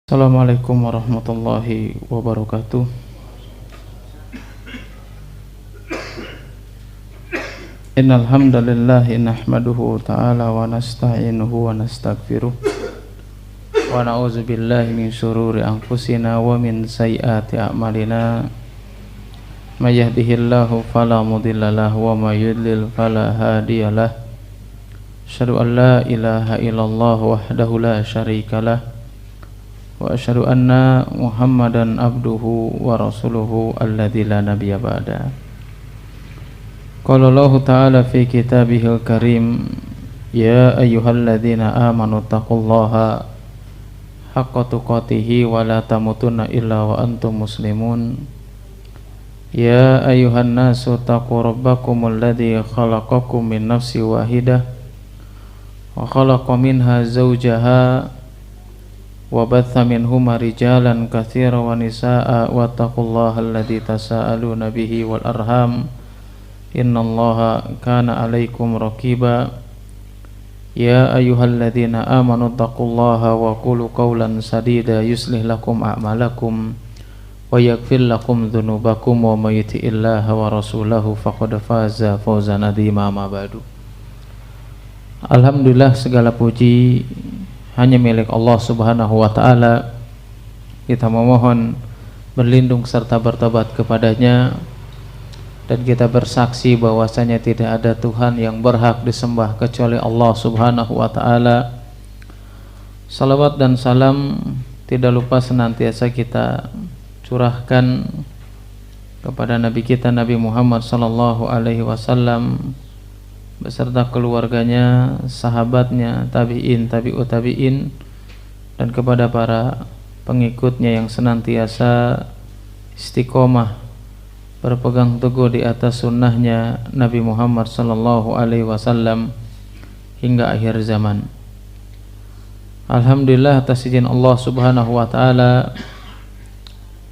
Assalamualaikum warahmatullahi wabarakatuh. Innal hamdalillah nahmaduhu ta'ala wa nasta'inuhu wa nastaghfiruh wa na'udzu billahi min syururi anfusina wa min sayyiati a'malina. May yahdihillahu fala mudilla lahu wa may yudlil fala hadiyalah. Asyhadu an la ilaha illallah wahdahu la syarikalah wa asyhadu anna Muhammadan abduhu wa rasuluhu alladzi la nabiyya ba'da. Qala Allah ta'ala fi kitabihil karim, ya ayyuhalladzina amanu taqullaha haqqa tuqatih wa la tamutunna illa wa antum muslimun. Ya ayyuhan nasu taqu rabbakumul ladzi khalaqakum min nafsin wahidah wa khalaqa minha zawjaha wa batha minhuma rijalan katsiran wa nisaa'a wattaqullaha alladzi tasaaluna bihi wal arham innallaha kana 'alaikum raqiba. Ya ayyuhalladzina amanu taqullaha wa qulu qawlan sadida yuslih lakum a'malakum wa yaghfir lakum dzunubakum wa may yuti'illaha wa rasulahu faqad faza fawzan 'azima. Ma ba'du. Alhamdulillah, segala puji hanya milik Allah Subhanahu wa ta'ala. Kita memohon berlindung serta bertobat kepadanya, dan kita bersaksi bahwasanya tidak ada Tuhan yang berhak disembah kecuali Allah Subhanahu wa ta'ala. Salawat dan salam tidak lupa senantiasa kita curahkan kepada Nabi kita Nabi Muhammad sallallahu alaihi wasallam beserta keluarganya, sahabatnya, tabi'in, tabi'ut tabi'in, dan kepada para pengikutnya yang senantiasa istiqomah berpegang teguh di atas sunnahnya Nabi Muhammad sallallahu alaihi wasallam hingga akhir zaman. Alhamdulillah, atas izin Allah Subhanahu wa ta'ala,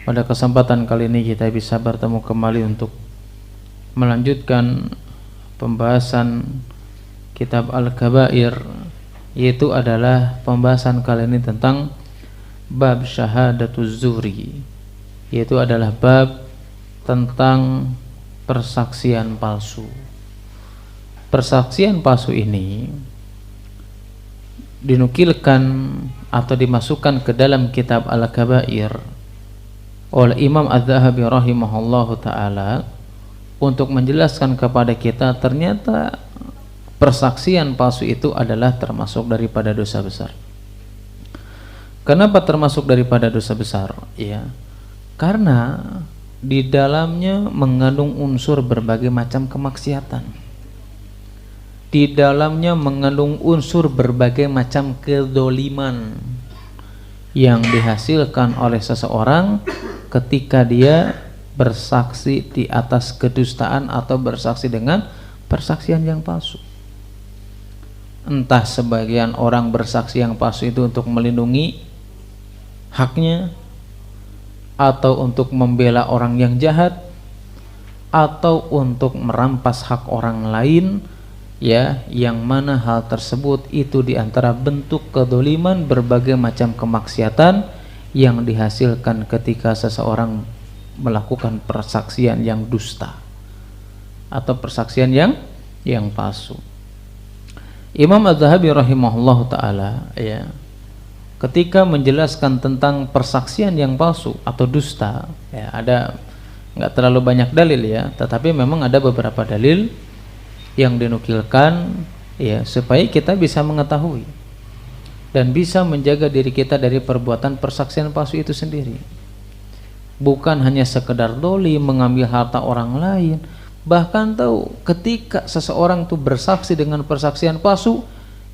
pada kesempatan kali ini kita bisa bertemu kembali untuk melanjutkan pembahasan kitab Al-Kabair, yaitu adalah pembahasan kali ini tentang bab syahadatuz zuri, yaitu adalah bab tentang persaksian palsu. Persaksian palsu ini dinukilkan atau dimasukkan ke dalam kitab Al-Kabair oleh Imam Az-Zahabi rahimahullahu ta'ala untuk menjelaskan kepada kita ternyata persaksian palsu itu adalah termasuk daripada dosa besar. Kenapa termasuk daripada dosa besar? Ya, karena di dalamnya mengandung unsur berbagai macam kemaksiatan. Di dalamnya mengandung unsur berbagai macam kedoliman yang dihasilkan oleh seseorang ketika dia bersaksi di atas kedustaan atau bersaksi dengan persaksian yang palsu. Entah sebagian orang bersaksi yang palsu itu untuk melindungi haknya, atau untuk membela orang yang jahat, atau untuk merampas hak orang lain, ya, yang mana hal tersebut itu diantara bentuk kedoliman berbagai macam kemaksiatan yang dihasilkan ketika seseorang melakukan persaksian yang dusta atau persaksian yang palsu. Imam Az-Zahabi rahimahullah ta'ala, ya, ketika menjelaskan tentang persaksian yang palsu atau dusta, ya, ada nggak terlalu banyak dalil, ya, tetapi memang ada beberapa dalil yang dinukilkan, ya, supaya kita bisa mengetahui dan bisa menjaga diri kita dari perbuatan persaksian palsu itu sendiri. Bukan hanya sekedar doli mengambil harta orang lain, bahkan tahu ketika seseorang itu bersaksi dengan persaksian palsu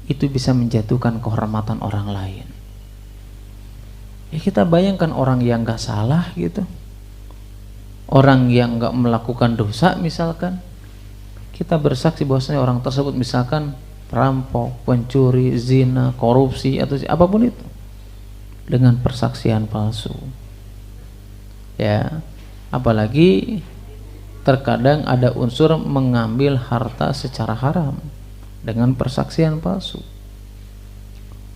itu bisa menjatuhkan kehormatan orang lain. Ya, kita bayangkan orang yang gak salah gitu, orang yang gak melakukan dosa, misalkan kita bersaksi bahwasanya orang tersebut misalkan perampok, pencuri, zina, korupsi, atau apapun itu dengan persaksian palsu. Ya, apalagi terkadang ada unsur mengambil harta secara haram dengan persaksian palsu.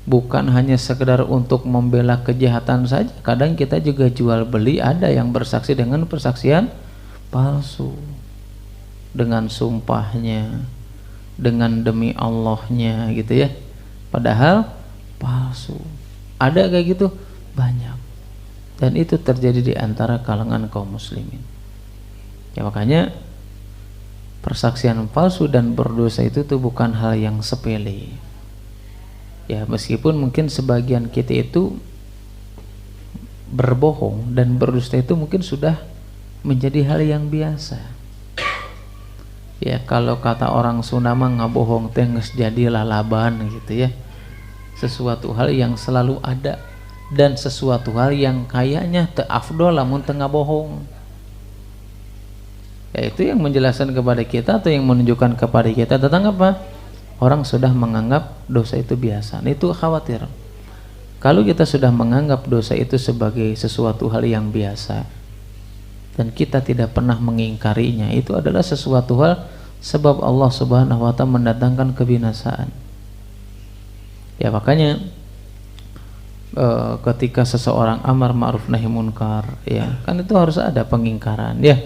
bukan hanya sekedar untuk membela kejahatan saja. Kadang kita juga jual beli, ada yang bersaksi dengan persaksian palsu, dengan sumpahnya, dengan demi Allahnya gitu ya, padahal palsu. Ada kayak gitu banyak, dan itu terjadi di antara kalangan kaum muslimin. Ya makanya persaksian palsu dan berdosa itu tuh bukan hal yang sepele. Ya meskipun mungkin sebagian kita itu berbohong dan berdusta itu mungkin sudah menjadi hal yang biasa. Ya kalau kata orang Sunda mah ngabohong teh geus jadi lalaban gitu ya. Sesuatu hal yang selalu ada dan sesuatu hal yang kayaknya teu afdol lamun teu ngabohong. Ya itu yang menjelaskan kepada kita atau yang menunjukkan kepada kita tentang apa? Orang sudah menganggap dosa itu biasa. Nah, itu khawatir. Kalau kita sudah menganggap dosa itu sebagai sesuatu hal yang biasa dan kita tidak pernah mengingkarinya, itu adalah sesuatu hal sebab Allah Subhanahu wa ta'ala mendatangkan kebinasaan. Ya makanya ketika seseorang amar ma'ruf nahi munkar, ya kan itu harus ada pengingkaran ya.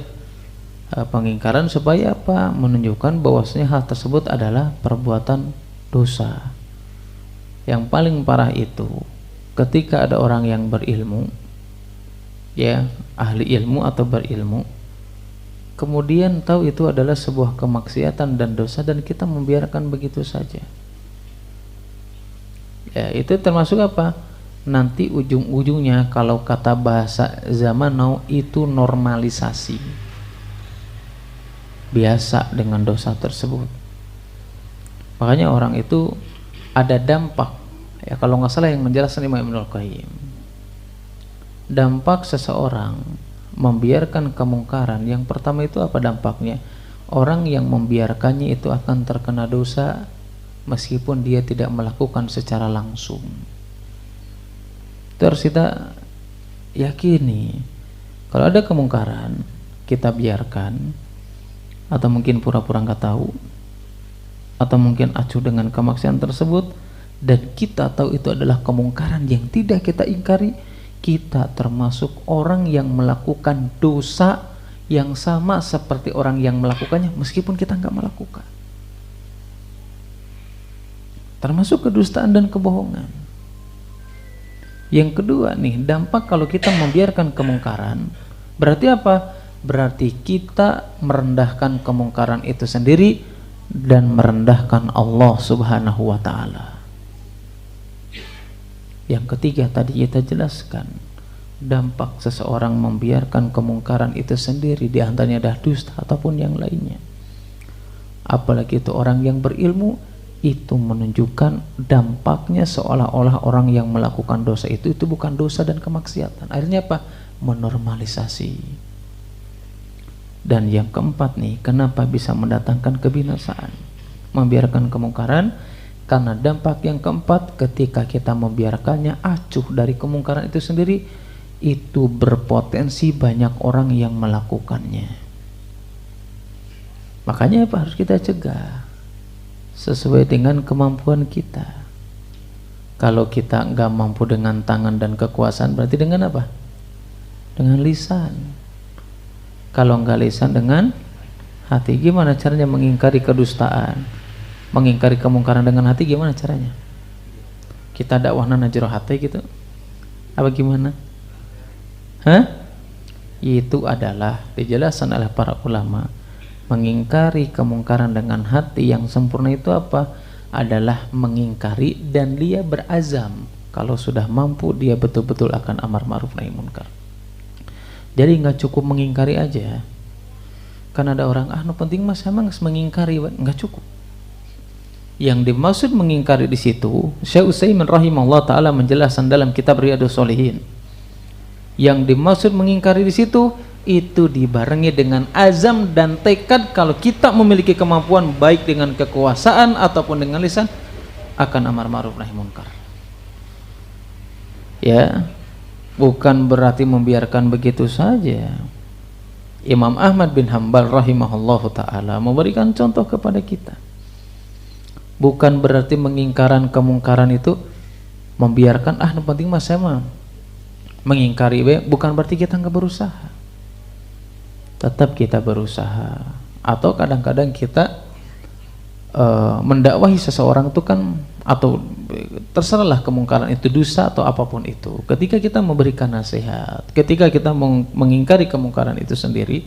Pengingkaran supaya apa? Menunjukkan bahwasanya hal tersebut adalah perbuatan dosa. Yang paling parah itu ketika ada orang yang berilmu, ya ahli ilmu atau berilmu, kemudian tahu itu adalah sebuah kemaksiatan dan dosa dan kita membiarkan begitu saja. Ya itu termasuk apa? Nanti ujung-ujungnya kalau kata bahasa zaman now itu normalisasi, biasa dengan dosa tersebut. Makanya orang itu ada dampak, ya kalau nggak salah yang menjelaskan Imam Ibnul Qayyim, dampak seseorang membiarkan kemungkaran, yang pertama itu apa dampaknya? Orang yang membiarkannya itu akan terkena dosa meskipun dia tidak melakukan secara langsung. Terus kita yakini kalau ada kemungkaran kita biarkan, atau mungkin pura-pura nggak tahu, atau mungkin acuh dengan kemaksiatan tersebut, dan kita tahu itu adalah kemungkaran yang tidak kita ingkari, kita termasuk orang yang melakukan dosa yang sama seperti orang yang melakukannya meskipun kita nggak melakukan. Termasuk kedustaan dan kebohongan. Yang kedua nih, dampak kalau kita membiarkan kemungkaran, berarti apa? Berarti kita merendahkan kemungkaran itu sendiri dan merendahkan Allah Subhanahu wa ta'ala. Yang ketiga tadi kita jelaskan, dampak seseorang membiarkan kemungkaran itu sendiri, di antaranya adalah dusta ataupun yang lainnya. Apalagi itu orang yang berilmu, itu menunjukkan dampaknya seolah-olah orang yang melakukan dosa itu bukan dosa dan kemaksiatan. Akhirnya apa? Menormalisasi. Dan yang keempat nih, kenapa bisa mendatangkan kebinasaan? Membiarkan kemungkaran, karena dampak yang keempat, ketika kita membiarkannya, acuh dari kemungkaran itu sendiri, itu berpotensi banyak orang yang melakukannya. Makanya apa? Harus kita cegah sesuai dengan kemampuan kita. Kalau kita nggak mampu dengan tangan dan kekuasaan, berarti dengan apa? Dengan lisan. Kalau nggak lisan, dengan hati. Gimana caranya mengingkari kedustaan, mengingkari kemungkaran dengan hati? Gimana caranya? Kita dakwahna najro hati gitu? Apa gimana? Itu adalah dijelaskan oleh para ulama. Mengingkari kemungkaran dengan hati yang sempurna itu apa? Adalah mengingkari dan dia berazam kalau sudah mampu dia betul-betul akan amar ma'ruf nahi munkar. Jadi nggak cukup mengingkari aja. Kan ada orang no penting mas emang mengingkari, nggak cukup. Yang dimaksud mengingkari di situ, Syekh Utsaimin rahimahullah taala menjelaskan dalam kitab Riyadhus Shalihin. Yang dimaksud mengingkari di situ itu dibarengi dengan azam dan tekad kalau kita memiliki kemampuan baik dengan kekuasaan ataupun dengan lisan akan amar ma'ruf nahi munkar. Ya, bukan berarti membiarkan begitu saja. Imam Ahmad bin Hanbal rahimahullahu taala memberikan contoh kepada kita. Bukan berarti mengingkaran kemungkaran itu membiarkan yang penting mas saya mah mengingkari bukan berarti kita nggak berusaha. Tetap kita berusaha. Atau kadang-kadang kita mendakwahi seseorang itu kan, atau terserahlah kemungkaran itu dosa atau apapun itu. Ketika kita memberikan nasihat, ketika kita mengingkari kemungkaran itu sendiri,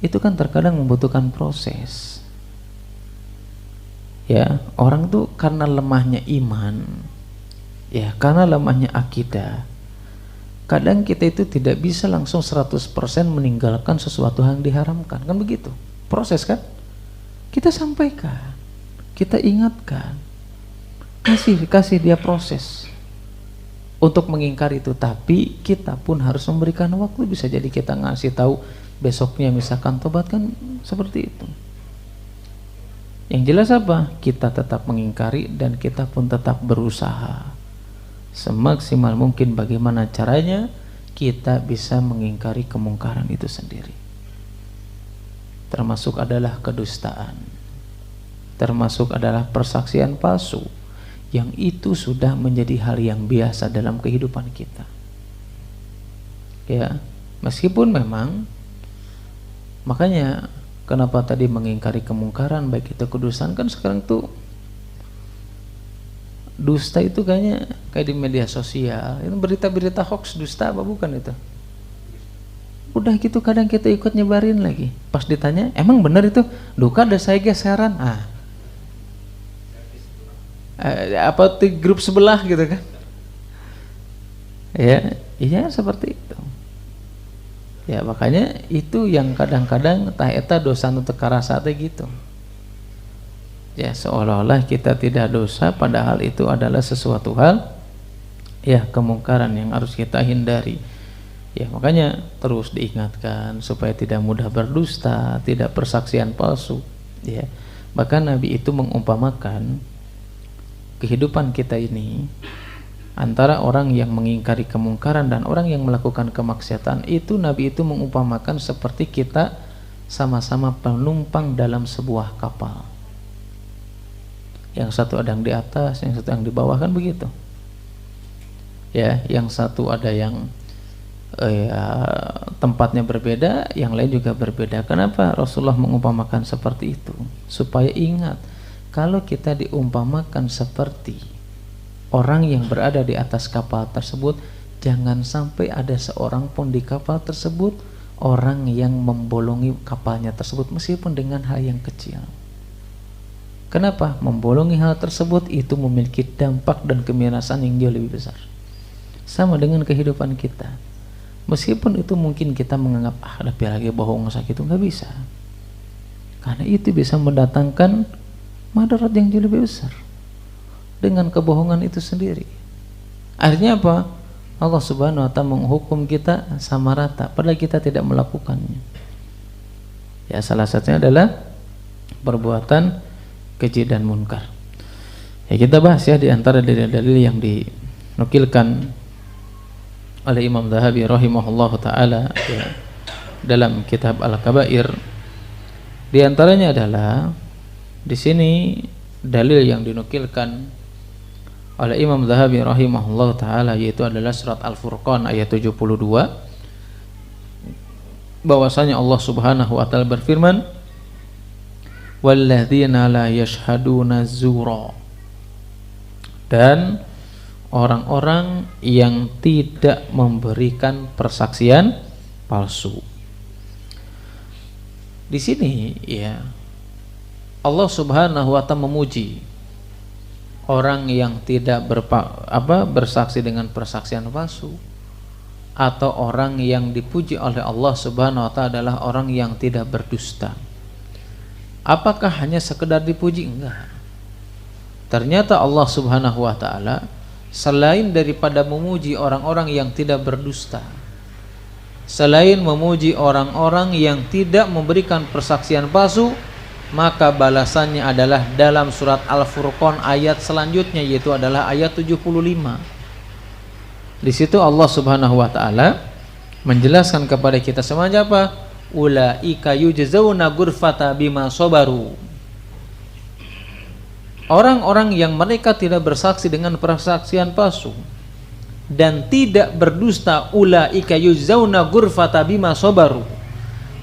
itu kan terkadang membutuhkan proses. Ya, orang tuh karena lemahnya iman, ya karena lemahnya akidah, kadang kita itu tidak bisa langsung 100% meninggalkan sesuatu yang diharamkan, kan begitu? Proses kan? Kita sampaikan, kita ingatkan, kasih dia proses untuk mengingkari itu, tapi kita pun harus memberikan waktu. Bisa jadi kita ngasih tahu besoknya misalkan tobat, kan seperti itu. Yang jelas apa? Kita tetap mengingkari dan kita pun tetap berusaha semaksimal mungkin bagaimana caranya kita bisa mengingkari kemungkaran itu sendiri. Termasuk adalah kedustaan, termasuk adalah persaksian palsu, yang itu sudah menjadi hal yang biasa dalam kehidupan kita. Ya, meskipun memang, makanya kenapa tadi mengingkari kemungkaran baik itu kedustaan, kan sekarang tuh dusta itu kayaknya kayak di media sosial, itu berita-berita hoax dusta apa bukan itu? Udah gitu kadang kita ikut nyebarin lagi. Pas ditanya, emang benar itu? Duka ada saya geseran. Apa di grup sebelah gitu kan? Ya, iya seperti itu. Ya makanya itu yang kadang-kadang tah eta dosa nu teu karasa teh gitu. Ya seolah-olah kita tidak dosa, padahal itu adalah sesuatu hal ya kemungkaran yang harus kita hindari. Ya makanya terus diingatkan supaya tidak mudah berdusta, tidak persaksian palsu. Ya, bahkan Nabi itu mengumpamakan kehidupan kita ini antara orang yang mengingkari kemungkaran dan orang yang melakukan kemaksiatan itu, Nabi itu mengumpamakan seperti kita sama-sama penumpang dalam sebuah kapal. Yang satu ada yang di atas, yang satu yang di bawah, kan begitu. Ya, yang satu ada yang tempatnya berbeda, yang lain juga berbeda. Kenapa Rasulullah mengumpamakan seperti itu? Supaya ingat, kalau kita diumpamakan seperti orang yang berada di atas kapal tersebut, jangan sampai ada seorang pun di kapal tersebut orang yang membolongi kapalnya tersebut meskipun dengan hal yang kecil. Kenapa? Membolongi hal tersebut itu memiliki dampak dan kemirasan yang jauh lebih besar. Sama dengan kehidupan kita. Meskipun itu mungkin kita menganggap lebih lagi bohong sakit, itu nggak bisa. Karena itu bisa mendatangkan madarat yang jauh lebih besar dengan kebohongan itu sendiri. Akhirnya apa? Allah Subhanahu wa ta'ala menghukum kita sama rata padahal kita tidak melakukannya. Ya, salah satunya adalah perbuatan keji dan munkar. Ya, kita bahas ya di antara dalil-dalil yang dinukilkan oleh Imam Zahabi rahimahullahu taala ya, dalam kitab Al-Kabair. Di antaranya adalah di sini dalil yang dinukilkan oleh Imam Zahabi rahimahullahu taala, yaitu adalah surat Al-Furqan ayat 72, bahwasanya Allah Subhanahu wa taala berfirman, walladzina la yashhaduna zura, dan orang-orang yang tidak memberikan persaksian palsu. Di sini ya Allah Subhanahu wa ta'ala memuji orang yang tidak bersaksi dengan persaksian palsu, atau orang yang dipuji oleh Allah Subhanahu wa ta'ala adalah orang yang tidak berdusta. Apakah hanya sekedar dipuji? Enggak. Ternyata Allah Subhanahu wa ta'ala selain daripada memuji orang-orang yang tidak berdusta, selain memuji orang-orang yang tidak memberikan persaksian palsu, maka balasannya adalah dalam surat Al-Furqan ayat selanjutnya, yaitu adalah ayat 75. Di situ Allah Subhanahu wa taala menjelaskan kepada kita semuanya apa? Ulaika yujzauna ghurfata bima sabaru. orang-orang yang mereka tidak bersaksi dengan persaksian palsu dan tidak berdusta, ulaika yuzauna ghurfata bima sabaru,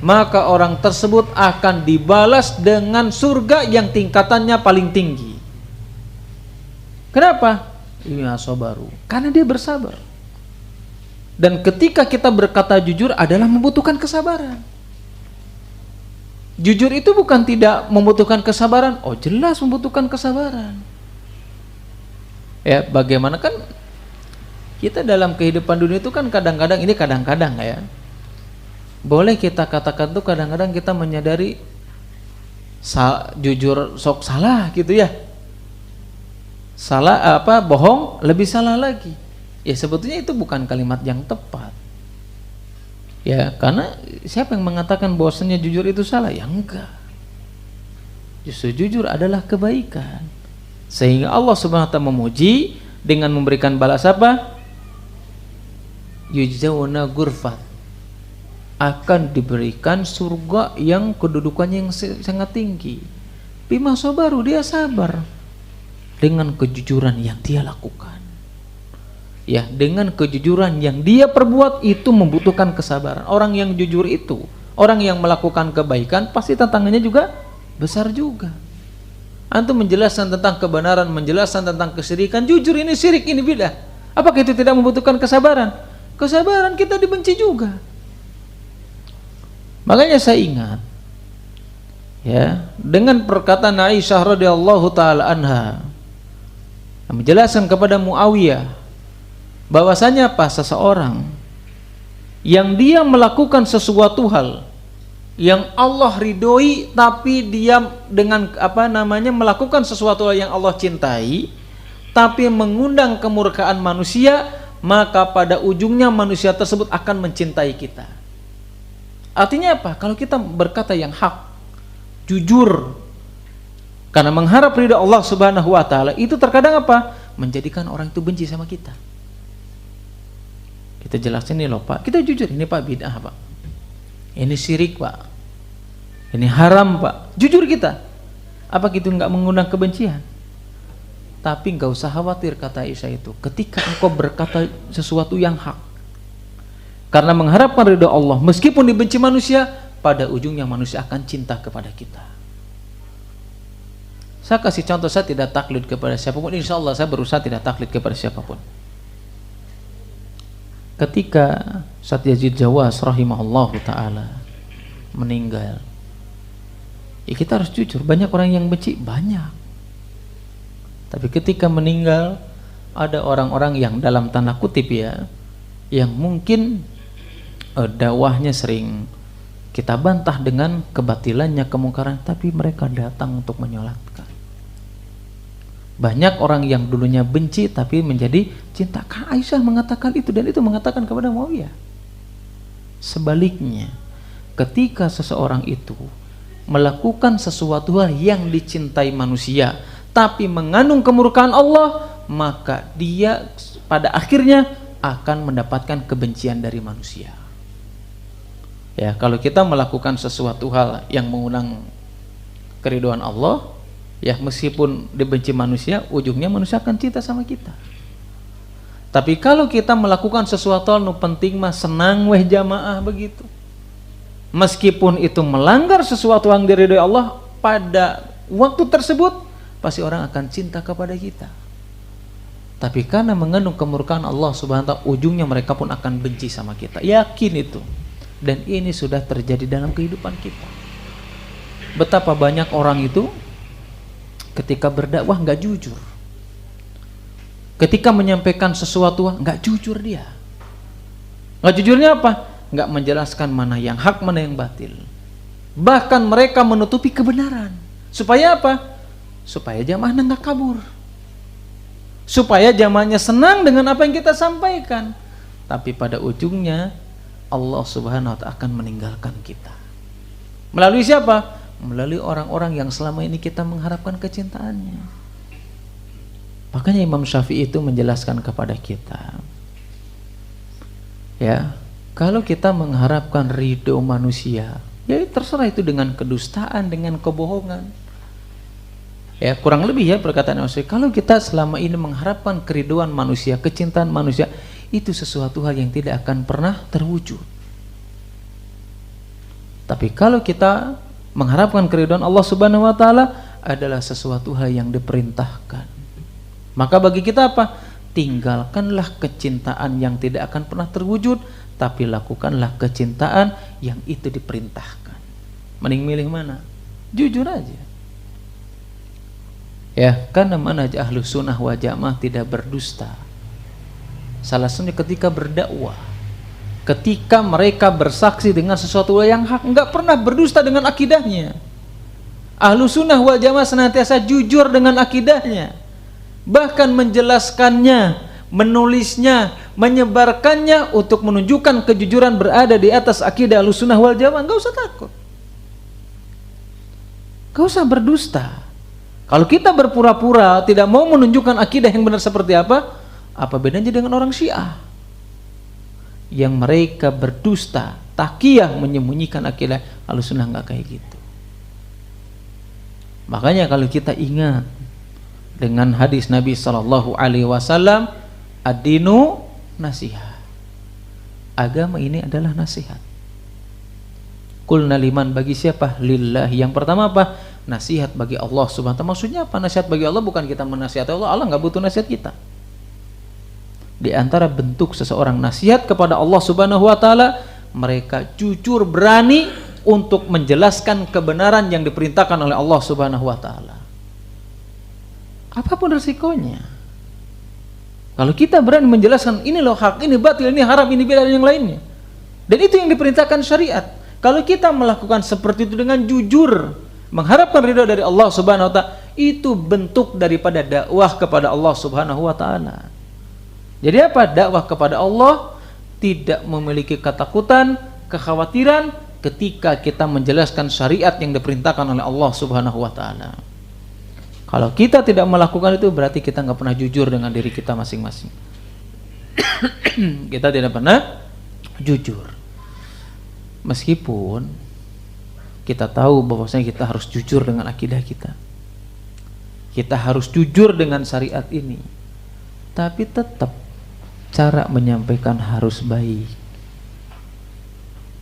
maka orang tersebut akan dibalas dengan surga yang tingkatannya paling tinggi. Kenapa? Bima sabaru, karena dia bersabar. Dan ketika kita berkata jujur adalah membutuhkan kesabaran. Jujur itu bukan tidak membutuhkan kesabaran. Oh, jelas membutuhkan kesabaran. Ya, bagaimana kan kita dalam kehidupan dunia itu kan kadang-kadang ya. Boleh kita katakan tuh kadang-kadang kita menyadari jujur sok salah gitu ya. Salah bohong lebih salah lagi. Ya sebetulnya itu bukan kalimat yang tepat. Ya, karena siapa yang mengatakan bahwasanya jujur itu salah? Ya enggak. Justru jujur adalah kebaikan. Sehingga Allah Subhanahu wa taala memuji dengan memberikan balas apa? Yujzauna ghurfat. Akan diberikan surga yang kedudukannya yang sangat tinggi. Bima sabaru, dia sabar dengan kejujuran yang dia lakukan. Ya, dengan kejujuran yang dia perbuat itu membutuhkan kesabaran. Orang yang jujur itu, orang yang melakukan kebaikan pasti tantangannya juga besar juga. Antum menjelaskan tentang kebenaran, menjelaskan tentang kesyirikan, jujur ini syirik, ini bidah. Apakah itu tidak membutuhkan kesabaran? Kesabaran kita dibenci juga. Makanya saya ingat ya, dengan perkataan Aisyah radhiyallahu taala anha menjelaskan kepada Muawiyah bahwasanya apa, seseorang yang dia melakukan sesuatu hal yang Allah ridhoi tapi dia dengan melakukan sesuatu hal yang Allah cintai tapi mengundang kemurkaan manusia, maka pada ujungnya manusia tersebut akan mencintai kita. Artinya apa? Kalau kita berkata yang hak, jujur karena mengharap ridha Allah Subhanahu wa taala, itu terkadang apa? Menjadikan orang itu benci sama kita. Kita jelasin nih loh Pak, kita jujur, ini Pak bid'ah Pak, ini syirik Pak, ini haram Pak, jujur kita. Apa gitu nggak mengundang kebencian? Tapi nggak usah khawatir, kata Aisyah itu, ketika engkau berkata sesuatu yang hak karena mengharapkan ridha Allah, meskipun dibenci manusia, pada ujungnya manusia akan cinta kepada kita. Saya kasih contoh, saya tidak taklid kepada siapapun, insya Allah saya berusaha tidak taklid kepada siapapun. Ketika Ustaz Yazid Jawas rahimahullah ta'ala meninggal, ya kita harus jujur, banyak orang yang benci, banyak. Tapi ketika meninggal, ada orang-orang yang dalam tanda kutip ya, yang mungkin dakwahnya sering kita bantah dengan kebatilannya, kemungkaran, tapi mereka datang untuk menyolatkan. Banyak orang yang dulunya benci tapi menjadi cinta. Aisyah mengatakan itu, dan itu mengatakan kepada Muawiyah. Sebaliknya, ketika seseorang itu melakukan sesuatu hal yang dicintai manusia tapi mengandung kemurkaan Allah, maka dia pada akhirnya akan mendapatkan kebencian dari manusia. Ya, kalau kita melakukan sesuatu hal yang mengundang keridhaan Allah, ya meskipun dibenci manusia, ujungnya manusia akan cinta sama kita. Tapi kalau kita melakukan sesuatu nu penting mah senang weh jamaah begitu, meskipun itu melanggar sesuatu yang diridhoi Allah, pada waktu tersebut pasti orang akan cinta kepada kita. Tapi karena mengandung kemurkaan Allah Subhanahu wa taala, ujungnya mereka pun akan benci sama kita. Yakin itu. Dan ini sudah terjadi dalam kehidupan kita. Betapa banyak orang itu ketika berdakwah nggak jujur, ketika menyampaikan sesuatu nggak jujur dia. Nggak jujurnya apa? Nggak menjelaskan mana yang hak, mana yang batil. Bahkan mereka menutupi kebenaran. Supaya apa? Supaya jamaahnya nggak kabur, supaya jamaahnya senang dengan apa yang kita sampaikan. Tapi pada ujungnya Allah Subhanahu wa ta'ala akan meninggalkan kita. Melalui siapa? Melalui orang-orang yang selama ini kita mengharapkan kecintaannya. Makanya Imam Syafi'i itu menjelaskan kepada kita, ya, kalau kita mengharapkan ridho manusia, ya terserah itu dengan kedustaan, dengan kebohongan. Ya, kurang lebih ya perkataan Rasul, kalau kita selama ini mengharapkan keriduan manusia, kecintaan manusia, itu sesuatu hal yang tidak akan pernah terwujud. Tapi kalau kita mengharapkan keriduan Allah Subhanahu wa taala, adalah sesuatu hal yang diperintahkan. Maka bagi kita apa? Tinggalkanlah kecintaan yang tidak akan pernah terwujud, tapi lakukanlah kecintaan yang itu diperintahkan. Mending milih mana? Jujur aja. Ya, karena manhaj Ahlus Sunnah wal Jamaah tidak berdusta. Salah satunya ketika berdakwah, ketika mereka bersaksi dengan sesuatu yang hak, enggak pernah berdusta dengan akidahnya. Ahlus Sunnah wal Jamaah senantiasa jujur dengan akidahnya, bahkan menjelaskannya, menulisnya, menyebarkannya untuk menunjukkan kejujuran berada di atas akidah Ahlus Sunnah wal Jamaah. Enggak usah takut, enggak usah berdusta. Kalau kita berpura-pura tidak mau menunjukkan akidah yang benar seperti apa bedanya dengan orang Syiah yang mereka berdusta, takiyah, menyembunyikan akidah. Ahlussunnah enggak kayak gitu. Makanya kalau kita ingat dengan hadis Nabi sallallahu alaihi wasallam, ad-dinu nasihat. Agama ini adalah nasihat. Qulna liman, bagi siapa? Lillah. Yang pertama apa? Nasihat bagi Allah Subhanahu wa ta'ala. Maksudnya apa nasihat bagi Allah? Bukan kita menasihati Allah, Allah nggak butuh nasihat kita. Di antara bentuk seseorang nasihat kepada Allah Subhanahu wa ta'ala, mereka jujur berani untuk menjelaskan kebenaran yang diperintahkan oleh Allah Subhanahu wa ta'ala, apapun resikonya. Kalau kita berani menjelaskan ini loh hak, ini batil, ini haram, ini beda dan yang lainnya, dan itu yang diperintahkan syariat. Kalau kita melakukan seperti itu dengan jujur, mengharapkan ridha dari Allah Subhanahu wa ta'ala, itu bentuk daripada dakwah kepada Allah Subhanahu wa ta'ala. Jadi apa? Dakwah kepada Allah tidak memiliki ketakutan, kekhawatiran ketika kita menjelaskan syariat yang diperintahkan oleh Allah Subhanahu wa ta'ala. Kalau kita tidak melakukan itu, berarti kita nggak pernah jujur dengan diri kita masing-masing. Kita tidak pernah jujur. Meskipun kita tahu bahwasanya kita harus jujur dengan akidah kita, kita harus jujur dengan syariat ini, tapi tetap cara menyampaikan harus baik.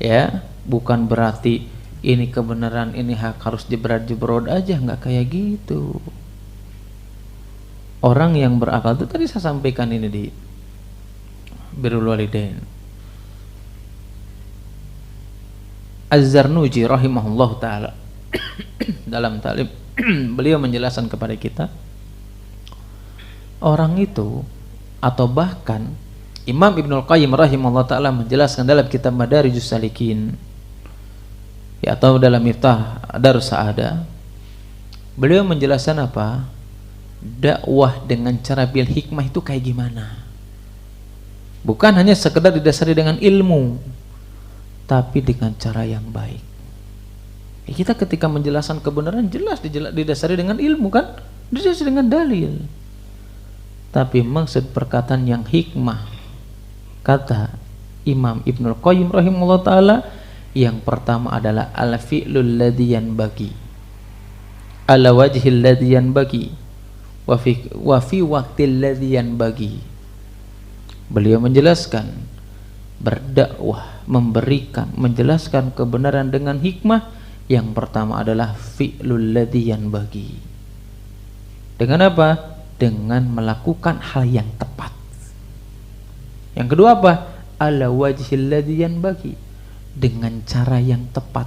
Ya, bukan berarti ini kebenaran, ini hak harus jebrad-jebrod aja, nggak kayak gitu. Orang yang berakal itu tadi saya sampaikan ini di Birrul Walidain. Az-Zarnuji rahimahullah ta'ala dalam ta'lim beliau menjelaskan kepada kita, orang itu, atau bahkan Imam Ibnul Qayyim rahimahullah ta'ala menjelaskan dalam kitab Madarijus Salikin, ya, atau dalam Miftah Darus Sa'adah, beliau menjelaskan apa? Dakwah dengan cara bil hikmah itu kayak gimana? Bukan hanya sekedar didasari dengan ilmu, tapi dengan cara yang baik. Ya, kita ketika menjelaskan kebenaran jelas didasari dengan ilmu, kan? Didasari dengan dalil. Tapi maksud perkataan yang hikmah, kata Imam Ibnul Qayyim rahimahullah ta'ala, yang pertama adalah al-fi'lul ladzi yanbaghi ala wajhil ladzi yanbaghi wa fi waqtil ladzi yanbaghi. Beliau menjelaskan, berdakwah, memberikan, menjelaskan kebenaran dengan hikmah, yang pertama adalah fi'lul ladzi yanbaghi. Dengan apa? Dengan melakukan hal yang tepat. Yang kedua apa? Ala wajhil ladzi yanbaghi, dengan cara yang tepat.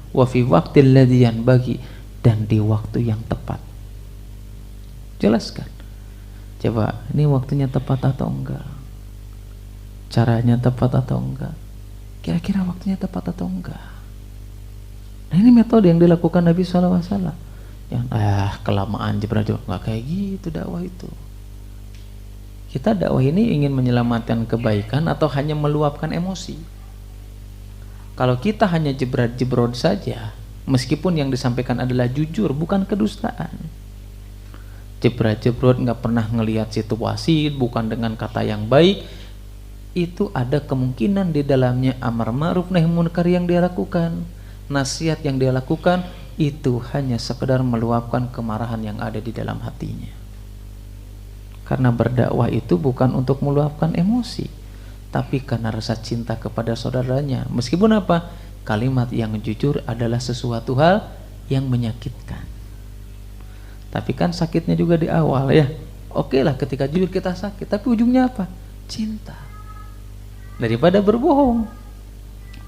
Wa fi waqtil ladzi yanbaghi, dan di waktu yang tepat. Jelaskan. Coba, ini waktunya tepat atau enggak? Caranya tepat atau enggak? Kira-kira waktunya tepat atau enggak? Nah, ini metode yang dilakukan Nabi SAW. Yang kelamaan jebrak, nggak kayak gitu dakwah itu. Kita dakwah ini ingin menyelamatkan kebaikan atau hanya meluapkan emosi? Kalau kita hanya jebrat-jebrod saja, meskipun yang disampaikan adalah jujur, bukan kedustaan, jebrat-jebrod, nggak pernah ngelihat situasi, bukan dengan kata yang baik, itu ada kemungkinan di dalamnya amar ma'ruf nahi munkar yang dia lakukan, nasihat yang dia lakukan itu hanya sekedar meluapkan kemarahan yang ada di dalam hatinya. Karena berdakwah itu bukan untuk meluapkan emosi, tapi karena rasa cinta kepada saudaranya. Meskipun apa? Kalimat yang jujur adalah sesuatu hal yang menyakitkan. Tapi kan sakitnya juga di awal ya. Oke lah ketika jujur kita sakit, tapi ujungnya apa? Cinta. Daripada berbohong.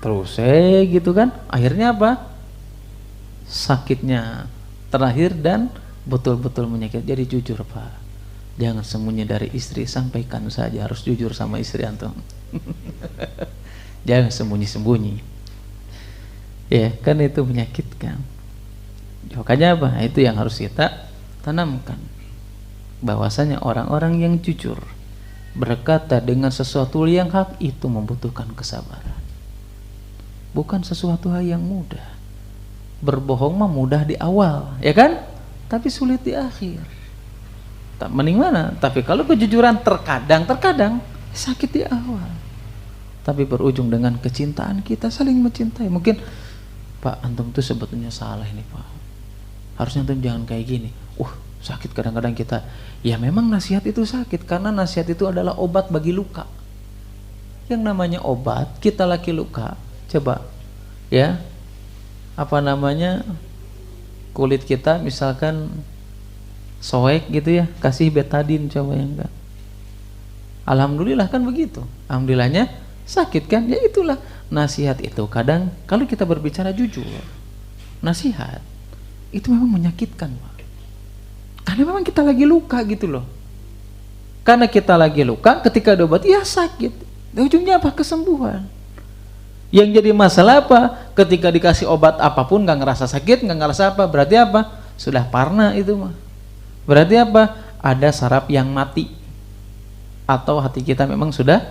Terus gitu kan. Akhirnya apa? Sakitnya terakhir dan betul-betul menyakit. Jadi jujur Pak. Jangan sembunyi dari istri, sampaikan saja, harus jujur sama istri antum. Jangan sembunyi-sembunyi. Ya, kan itu menyakitkan. Makanya apa? Itu yang harus kita tanamkan. Bahwasanya orang-orang yang jujur berkata dengan sesuatu yang hak itu membutuhkan kesabaran. Bukan sesuatu hal yang mudah. Berbohong mah mudah di awal, ya kan? Tapi sulit di akhir. Tak mending mana? Tapi kalau kejujuran terkadang sakit di awal, tapi berujung dengan kecintaan kita, saling mencintai. Mungkin Pak, antum tuh sebetulnya salah ini Pak, harusnya antum jangan kayak gini. Sakit kadang-kadang kita. Ya memang nasihat itu sakit, karena nasihat itu adalah obat bagi luka. Yang namanya obat, kita lagi luka, coba ya, apa namanya, kulit kita misalkan soek gitu ya, kasih betadin coba, yang enggak. Alhamdulillah kan begitu. Alhamdulillahnya sakit kan? Ya itulah nasihat itu. Kadang kalau kita berbicara jujur, nasihat itu memang menyakitkan Pak. Karena memang kita lagi luka gitu loh. Karena kita lagi luka, ketika ada obat ya sakit. Dan ujungnya apa? Kesembuhan. Yang jadi masalah apa? Ketika dikasih obat apapun nggak ngerasa sakit, nggak ngerasa apa, berarti apa? Sudah parna itu mah. Berarti apa? Ada saraf yang mati, atau hati kita memang sudah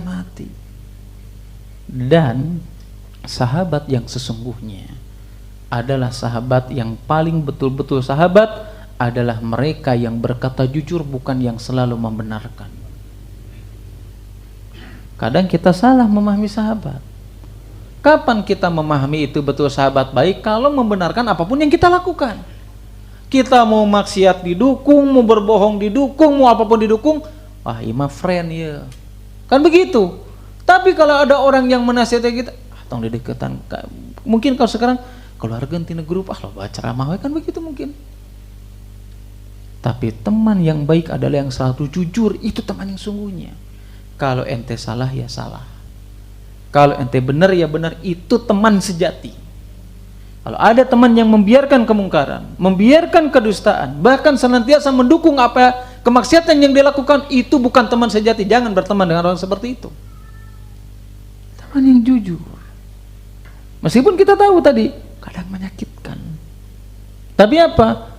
mati. Dan sahabat yang sesungguhnya adalah sahabat yang paling betul-betul sahabat, adalah mereka yang berkata jujur, bukan yang selalu membenarkan. Kadang kita salah memahami sahabat. Kapan kita memahami itu betul sahabat baik? Kalau membenarkan apapun yang kita lakukan. Kita mau maksiat didukung, mau berbohong didukung, mau apapun didukung. Wah, ima friend ya. Kan begitu. Tapi kalau ada orang yang menasihati kita, tong di deketan. Mungkin kalau sekarang keluarga tina grup, lo baca ceramah, kan begitu mungkin. Tapi teman yang baik adalah yang selalu jujur, itu teman yang sungguhnya. Kalau ente salah ya salah. Kalau ente benar ya benar, itu teman sejati. Kalau ada teman yang membiarkan kemungkaran, membiarkan kedustaan, bahkan senantiasa mendukung apa kemaksiatan yang dilakukan, itu bukan teman sejati. Jangan berteman dengan orang seperti itu. Teman yang jujur. Meskipun kita tahu tadi kadang menyakitkan. Tapi apa?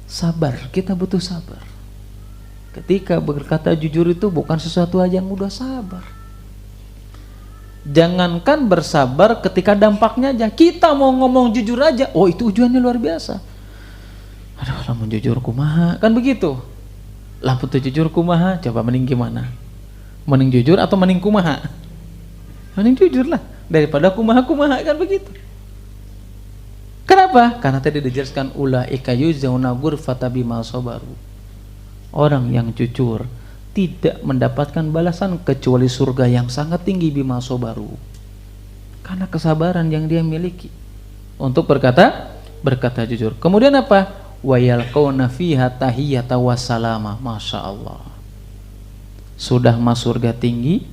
Sabar, kita butuh sabar. Ketika berkata jujur itu bukan sesuatu aja yang mudah, sabar. Jangankan bersabar ketika dampaknya aja. Kita mau ngomong jujur aja, itu ujiannya luar biasa. Aduh, lamun jujur kumaha, kan begitu. Lamun tuh jujur kumaha, coba mending gimana? Mending jujur atau mending kumaha? Mending jujur lah, daripada kumaha-kumaha, kan begitu. Kenapa? Karena tadi dijelaskan ulaika yujzauna ghurfata bima sabaru. Orang yang jujur tidak mendapatkan balasan kecuali surga yang sangat tinggi bima sabaru. Karena kesabaran yang dia miliki untuk berkata jujur. Kemudian apa? Wa yalqauna fiha tahiyyata wassalama. Masya Allah. Sudah masuk surga tinggi,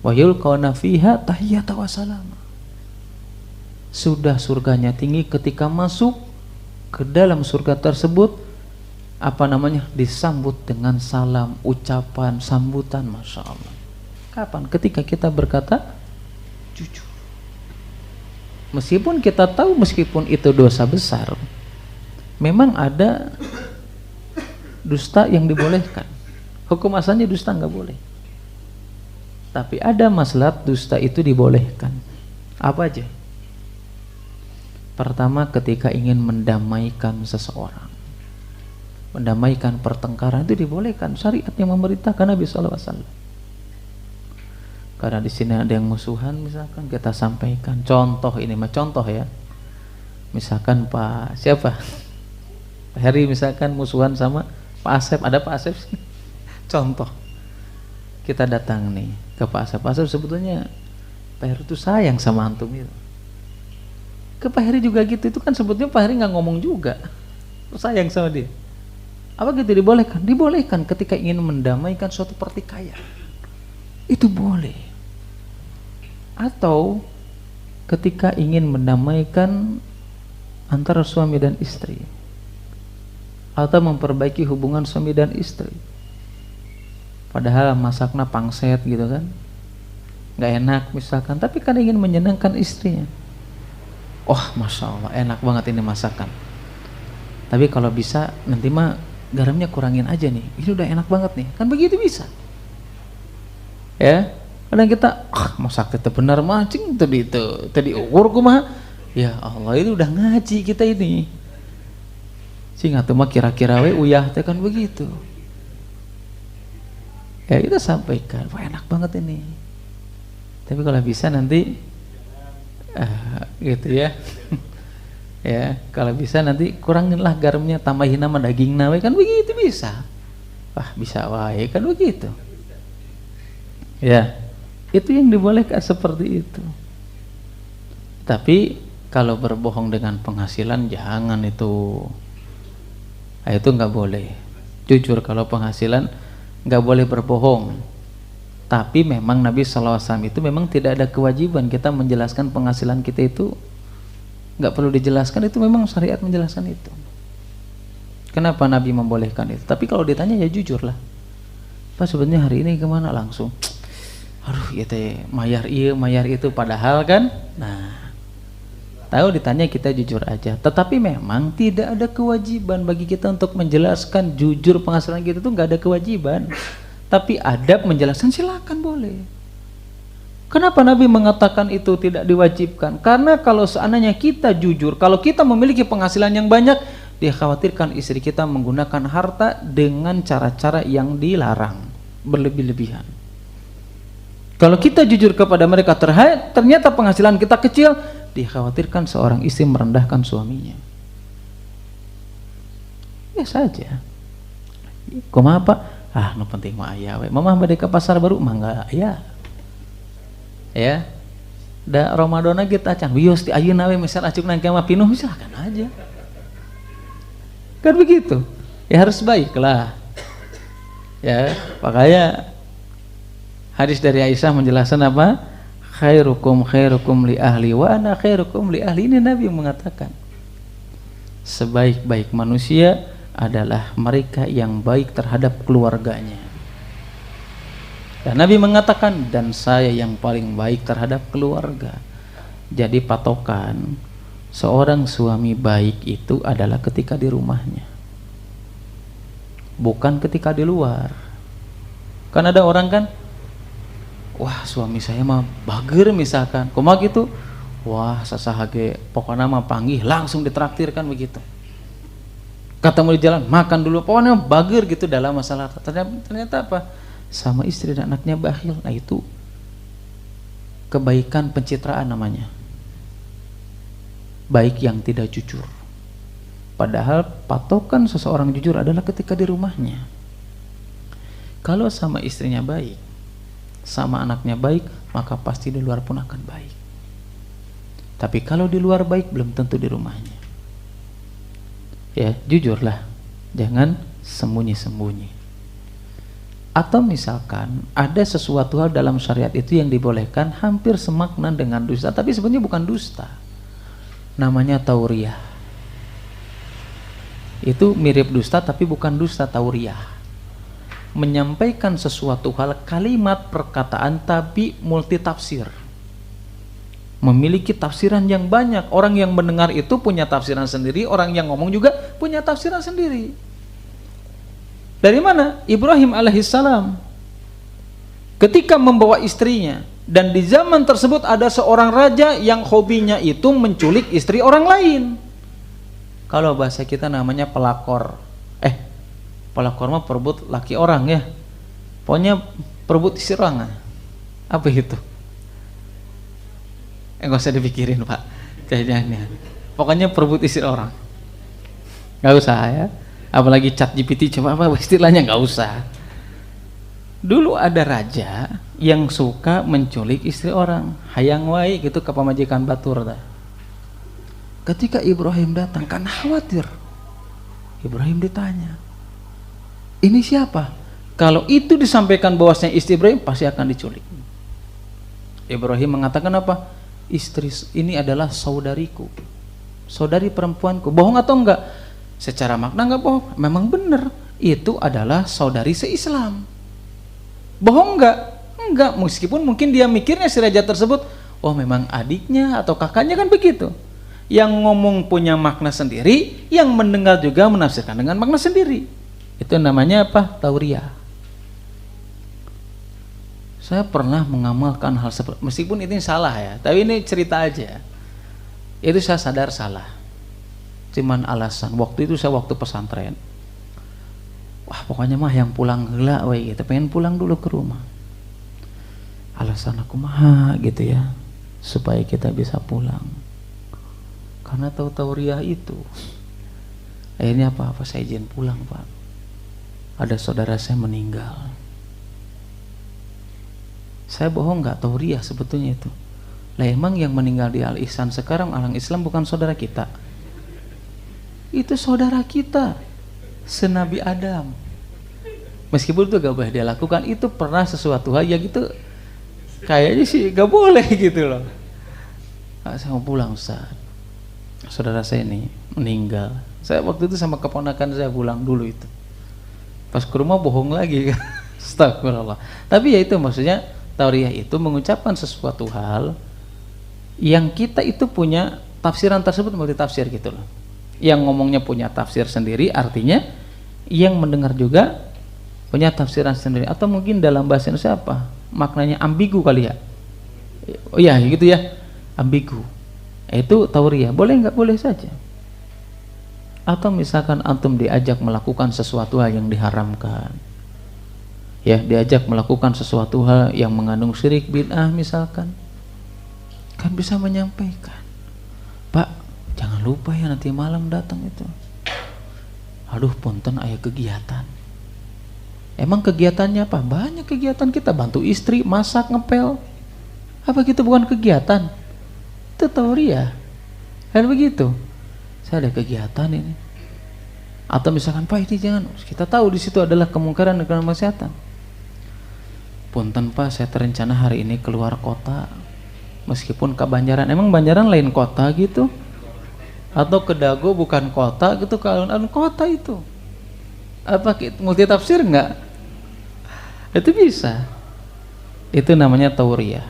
wa yalqauna fiha tahiyyata wassalama. Sudah surganya tinggi, ketika masuk ke dalam surga tersebut disambut dengan salam, ucapan, sambutan. Masya Allah. Kapan? Ketika kita berkata jujur. Meskipun kita tahu meskipun itu dosa besar, memang ada dusta yang dibolehkan. Hukum asalnya dusta nggak boleh. Tapi ada maslahat dusta itu dibolehkan. Apa aja? Pertama, ketika ingin mendamaikan seseorang, mendamaikan pertengkaran, itu dibolehkan. Syariat yang memerintahkan, Nabi SAW. Karena di sini ada yang musuhan, misalkan kita sampaikan. Contoh ini mah contoh ya. misalkan Pak siapa, Pak Heri misalkan musuhan sama Pak Asep, ada Pak Asep sih. Contoh, kita datang nih ke Pak Asep, Pak Asep sebetulnya Pak Heri itu sayang sama antum itu. Ke Pak Heri juga gitu, itu kan sebetulnya Pak Heri nggak ngomong juga, sayang sama dia. Apa gitu dibolehkan? Dibolehkan ketika ingin mendamaikan suatu pertikaian, itu boleh. Atau ketika ingin mendamaikan antara suami dan istri, atau memperbaiki hubungan suami dan istri, padahal masaknya pangset gitu kan, nggak enak misalkan, tapi kan ingin menyenangkan istrinya. Oh masya Allah enak banget ini masakan, tapi kalau bisa nanti mah garamnya kurangin aja nih, ini udah enak banget nih, kan begitu bisa ya. Kadang kita masak itu benar mancing tadi ukur kumaha, ya Allah itu udah ngaji kita ini sing atuh mah kira-kira we uyah teh kan begitu ya, kita sampaikan wah enak banget ini, tapi kalau bisa nanti gitu ya. Ya kalau bisa nanti kuranginlah garamnya, tambahin nama daging nawe, kan begitu bisa. Wah bisa wae kan begitu ya, itu yang dibolehkan seperti itu. Tapi kalau berbohong dengan penghasilan jangan, itu nggak boleh. Jujur kalau penghasilan nggak boleh berbohong. Tapi memang Nabi SAW itu memang tidak ada kewajiban kita menjelaskan penghasilan kita itu, nggak perlu dijelaskan, itu memang syariat menjelaskan itu. Kenapa Nabi membolehkan itu? Tapi kalau ditanya ya jujur lah, Pak sebenarnya hari ini kemana, langsung aduh ya teh mayar iya mayar itu, padahal kan nah tahu ditanya kita jujur aja. Tetapi memang tidak ada kewajiban bagi kita untuk menjelaskan jujur penghasilan kita, itu nggak ada kewajiban. Tapi adab menjelaskan silakan boleh. Kenapa Nabi mengatakan itu tidak diwajibkan? Karena kalau seandainya kita jujur, kalau kita memiliki penghasilan yang banyak, dia khawatirkan istri kita menggunakan harta dengan cara-cara yang dilarang, berlebih-lebihan. Kalau kita jujur kepada mereka, ternyata penghasilan kita kecil, dikhawatirkan seorang istri merendahkan suaminya. Ya saja. Kumaha Pak? No penting mah aya we. Mamah bade ka pasar baru mah enggak aya. Ya. Da Ramadana kita can wios ti ayeuna we misal acuk nang mah pinuh silakan aja. Kan begitu. Ya harus baiklah. Ya, makanya hadis dari Aisyah menjelaskan apa? Khairukum li ahli wa ana khairukum li ahli. Ini Nabi yang mengatakan sebaik-baik manusia adalah mereka yang baik terhadap keluarganya. Dan Nabi mengatakan dan saya yang paling baik terhadap keluarga. Jadi patokan seorang suami baik itu adalah ketika di rumahnya, bukan ketika di luar. Kan ada orang kan, wah suami saya mah bager misalkan, kumaha gitu, wah sasahage pokoknya mah panggih langsung ditraktirkan begitu. Ketemu di jalan makan dulu, pokoknya bager gitu dalam masalah. Ternyata apa? Sama istri dan anaknya bakhil. Nah itu kebaikan pencitraan namanya, baik yang tidak jujur. Padahal patokan seseorang jujur adalah ketika di rumahnya. Kalau sama istrinya baik, sama anaknya baik, maka pasti di luar pun akan baik. Tapi kalau di luar baik, belum tentu di rumahnya. Ya, jujurlah, jangan sembunyi-sembunyi. Atau misalkan ada sesuatu hal dalam syariat itu yang dibolehkan hampir semakna dengan dusta, tapi sebenarnya bukan dusta. Namanya tauriyah. Itu mirip dusta tapi bukan dusta, tauriyah. Menyampaikan sesuatu hal, kalimat, perkataan tapi multi tafsir, memiliki tafsiran yang banyak. Orang yang mendengar itu punya tafsiran sendiri, orang yang ngomong juga punya tafsiran sendiri. Dari mana? Ibrahim alaihissalam ketika membawa istrinya, dan di zaman tersebut ada seorang raja yang hobinya itu menculik istri orang lain. Kalau bahasa kita namanya pelakor. Pelakor mah perebut laki orang ya. Pokoknya perebut istri orang. Apa itu? Enggak usah dipikirin Pak. Kayaknya Pokoknya perebut istri orang. Nggak usah ya. Apalagi chat GPT coba apa istilahnya, nggak usah. Dulu ada raja yang suka menculik istri orang, hayang wae gitu ke pamajikan batur dah. Ketika Ibrahim datang kan khawatir. Ibrahim ditanya, ini siapa? Kalau itu disampaikan bahwasanya istri Ibrahim, pasti akan diculik. Ibrahim mengatakan apa? Istri ini adalah saudariku, saudari perempuanku. Bohong atau enggak? Secara makna enggak bohong, memang benar. Itu adalah saudari se-Islam. Bohong enggak? Enggak, meskipun mungkin dia mikirnya si raja tersebut, oh memang adiknya atau kakaknya, kan begitu. Yang ngomong punya makna sendiri, yang mendengar juga menafsirkan dengan makna sendiri. Itu namanya apa? Tauriah. Saya pernah mengamalkan hal seperti, meskipun ini salah ya, tapi ini cerita aja. Itu saya sadar salah. Cuman alasan, waktu itu saya waktu pesantren. Wah pokoknya mah yang pulang heula we gitu, pengen pulang dulu ke rumah. Alasan aku mah gitu ya, supaya kita bisa pulang. Karena tahu tauriah itu. Akhirnya apa saya izin pulang Pak. Ada saudara saya meninggal. Saya bohong nggak? Tauriah sebetulnya itu. Lah emang yang meninggal di Al Ihsan sekarang orang Islam bukan saudara kita? Itu saudara kita, senabi Adam. Meskipun itu gak boleh dia lakukan, itu pernah sesuatu hal yang itu kayaknya sih gak boleh gitu loh. Saya mau pulang Ustaz, saudara saya ini meninggal. Saya waktu itu sama keponakan saya pulang dulu itu. Pas ke rumah bohong lagi kan. Astagfirullah. Tapi ya itu maksudnya, tauriah itu mengucapkan sesuatu hal yang kita itu punya tafsiran tersebut, multi tafsir gitu loh. Yang ngomongnya punya tafsir sendiri, artinya yang mendengar juga punya tafsiran sendiri. Atau mungkin dalam bahasa Indonesia apa? Maknanya ambigu kali ya. Oh iya gitu ya, ambigu. Itu tauriah, boleh nggak? Boleh saja. Atau misalkan antum diajak melakukan sesuatu hal yang diharamkan, ya diajak melakukan sesuatu hal yang mengandung syirik bid'ah misalkan, kan bisa menyampaikan, Pak jangan lupa ya nanti malam datang itu. Aduh punten aya kegiatan. Emang kegiatannya apa? Banyak kegiatan kita, bantu istri, masak, ngepel. Apa gitu bukan kegiatan? Itu tauriah. Kan begitu. Saya ada kegiatan ini. Atau misalkan Pak ini jangan, kita tahu di situ adalah kemungkaran dan kemaksiatan. Punten Pak, saya terencana hari ini keluar kota. Meskipun ke Banjaran, emang Banjaran lain kota gitu? Atau ke Dago bukan kota gitu, ke alun-alun kota itu? Apa multi tafsir enggak? Itu bisa. Itu namanya tauriah.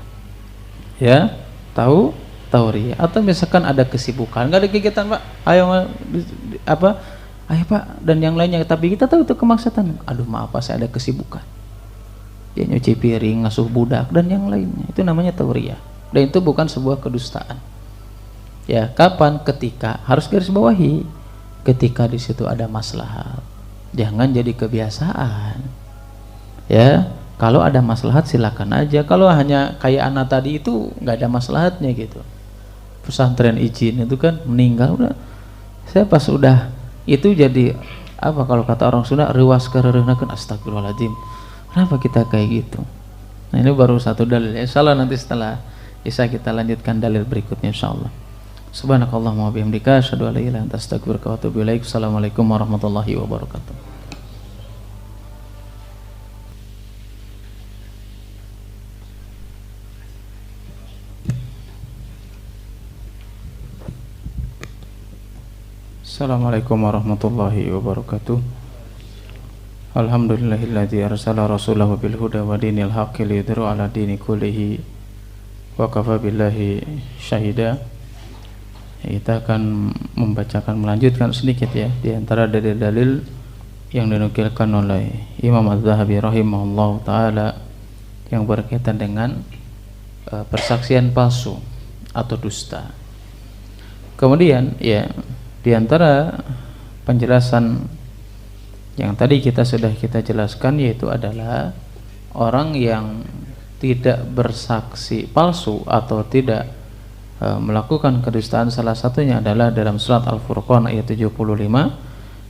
Ya, tahu tauriah. Atau misalkan ada kesibukan, enggak ada kegiatan Pak, ayo apa? Ayo Pak, dan yang lainnya, tapi kita tahu itu kemaksiatan. Aduh maaf Pak, saya ada kesibukan. Ya nyuci piring, ngasuh budak dan yang lainnya. Itu namanya tauriah. Dan itu bukan sebuah kedustaan. Ya, kapan? Ketika, harus garis bawahi, ketika di situ ada maslahat. Jangan jadi kebiasaan. Ya, kalau ada maslahat silakan aja. Kalau hanya kayak anak tadi itu nggak ada maslahatnya gitu. Pesantren izin itu kan meninggal udah. Saya pas udah itu jadi apa kalau kata orang Sunda, rewas kereureunnakeun, astagfirullahaladzim. Kenapa kita kayak gitu? Nah ini baru satu dalil. Insyaallah nanti setelah Isya kita lanjutkan dalil berikutnya insyaallah. Subhanakallahumma wa bihamdika asyhadu an la ilaha illa anta astaghfiruka wa atubu ilaik. Assalamualaikum warahmatullahi wabarakatuh. Assalamualaikum warahmatullahi wabarakatuh. Alhamdulillahilladzi arsala rasulahu bil huda wa dinil haqqi liyudhhirahu ala dini kullihi wa kafa billahi syahida. Kita akan membacakan, melanjutkan sedikit ya di antara dalil-dalil yang dinukilkan oleh Imam Az-Zahabi rahimahullah taala yang berkaitan dengan persaksian palsu atau dusta. Kemudian ya di antara penjelasan yang tadi sudah kita jelaskan, yaitu adalah orang yang tidak bersaksi palsu atau tidak melakukan kedustaan, salah satunya adalah dalam surat Al-Furqan ayat 75,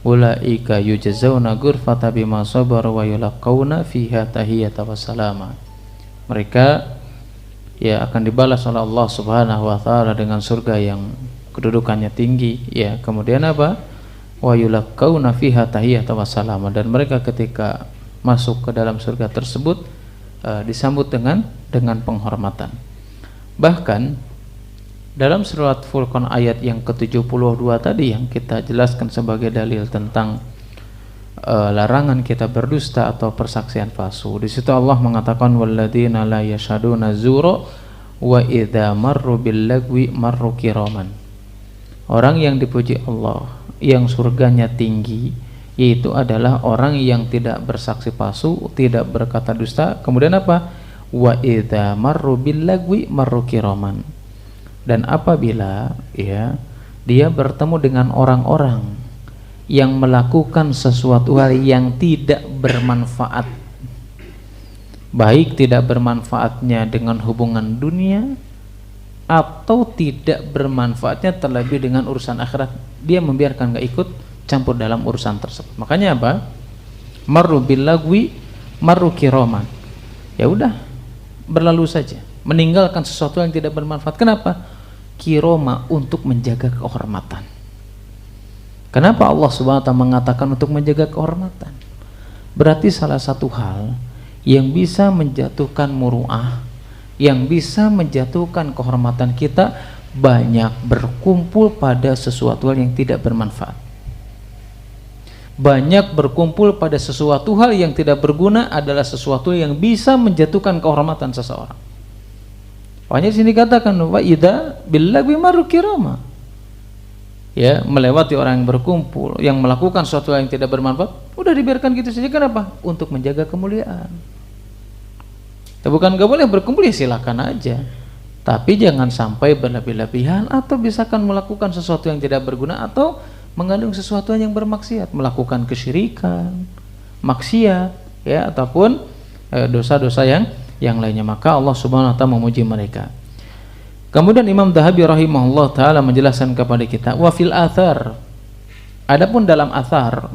ulaika yujzauna ghurfata bima sabaru wa yulaqauna fiha tahiyatan wa salama. Mereka ya akan dibalas oleh Allah Subhanahu wa taala dengan surga yang kedudukannya tinggi, ya. Kemudian apa? Wa yulaqauna fiha tahiyatan wa salama, dan mereka ketika masuk ke dalam surga tersebut disambut dengan penghormatan. Bahkan dalam surat Furqan ayat yang ke-72 tadi yang kita jelaskan sebagai dalil tentang larangan kita berdusta atau persaksian palsu, di situ Allah mengatakan walladzina la yashhaduna zura wa idza marru bil lagwi marru kiraman. Orang yang dipuji Allah, yang surganya tinggi, yaitu adalah orang yang tidak bersaksi palsu, tidak berkata dusta. Kemudian apa? Wa idza marru bil lagwi marru kiraman. Dan apabila ya dia bertemu dengan orang-orang yang melakukan sesuatu hal yang tidak bermanfaat, baik tidak bermanfaatnya dengan hubungan dunia atau tidak bermanfaatnya terlebih dengan urusan akhirat, dia membiarkan, gak ikut campur dalam urusan tersebut. Makanya apa? Marru bil lagwi marru kiraman. Ya udah, berlalu saja, meninggalkan sesuatu yang tidak bermanfaat. Kenapa? Kiroma, untuk menjaga kehormatan. Kenapa Allah Subhanahu wa ta'ala mengatakan untuk menjaga kehormatan? Berarti salah satu hal yang bisa menjatuhkan muru'ah, yang bisa menjatuhkan kehormatan kita, banyak berkumpul pada sesuatu hal yang tidak bermanfaat. Banyak berkumpul pada sesuatu hal yang tidak berguna adalah sesuatu yang bisa menjatuhkan kehormatan seseorang. Makanya di sini katakan wa idza billahi marru kirama. Ya, melewati orang yang berkumpul, yang melakukan sesuatu yang tidak bermanfaat, udah dibiarkan gitu saja. Kenapa? Untuk menjaga kemuliaan. Bukan gak boleh berkumpul, ya silakan aja, tapi jangan sampai berlebih-lebihan atau misalkan melakukan sesuatu yang tidak berguna atau mengandung sesuatu yang bermaksiat, melakukan kesyirikan, maksiat, ya, ataupun dosa-dosa yang lainnya. Maka Allah Subhanahu wa ta'ala memuji mereka. Kemudian Imam Dhahabi rahimahullah ta'ala menjelaskan kepada kita, wa fil athar, adapun dalam athar,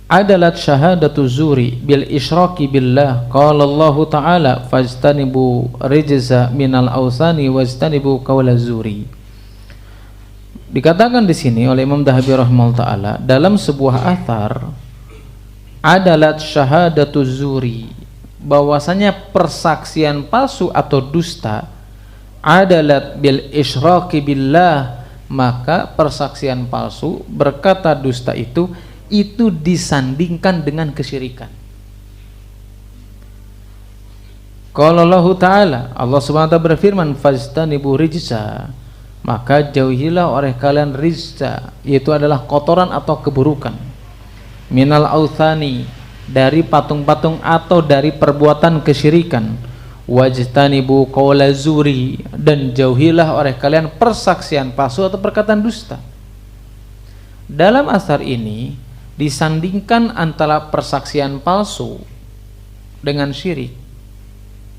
adalat syahadatu zuri bil isyraki billah, qala Allah ta'ala fajtanibu rijza minal awsani wajtanibu qawla zuri. Dikatakan di sini oleh Imam Dhahabi rahimahullah ta'ala, dalam sebuah athar, adalat syahadatu zuri, bahwasanya persaksian palsu atau dusta, adalat bil isyraki billah, maka persaksian palsu, berkata dusta itu disandingkan dengan kesyirikan. Qala Allah ta'ala, Allah Subhanahu wa ta'ala berfirman, fajtanibu rijza, maka jauhilah oleh kalian rijza, yaitu adalah kotoran atau keburukan, minal authani, dari patung-patung atau dari perbuatan kesyirikan, wajtanibu qawla zuri, dan jauhilah oleh kalian persaksian palsu atau perkataan dusta. Dalam asar ini disandingkan antara persaksian palsu dengan syirik,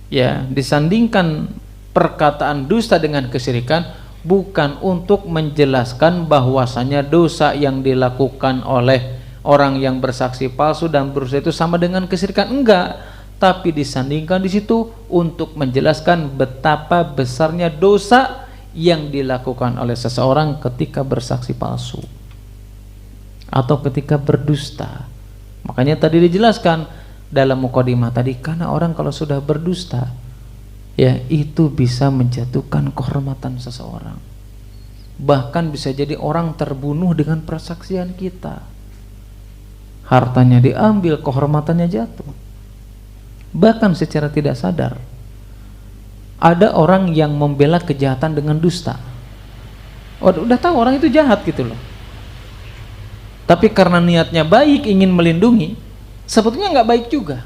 ya, disandingkan perkataan dusta dengan kesyirikan, bukan untuk menjelaskan bahwasanya dosa yang dilakukan oleh orang yang bersaksi palsu dan berusaha itu sama dengan kesyirikan, enggak, tapi disandingkan di situ untuk menjelaskan betapa besarnya dosa yang dilakukan oleh seseorang ketika bersaksi palsu atau ketika berdusta. Makanya tadi dijelaskan dalam mukadimah tadi, karena orang kalau sudah berdusta, ya, itu bisa menjatuhkan kehormatan seseorang, bahkan bisa jadi orang terbunuh dengan persaksian kita, hartanya diambil, kehormatannya jatuh. Bahkan secara tidak sadar ada orang yang membela kejahatan dengan dusta. Udah tahu orang itu jahat gitu loh, tapi karena niatnya baik, ingin melindungi, sebetulnya nggak baik juga.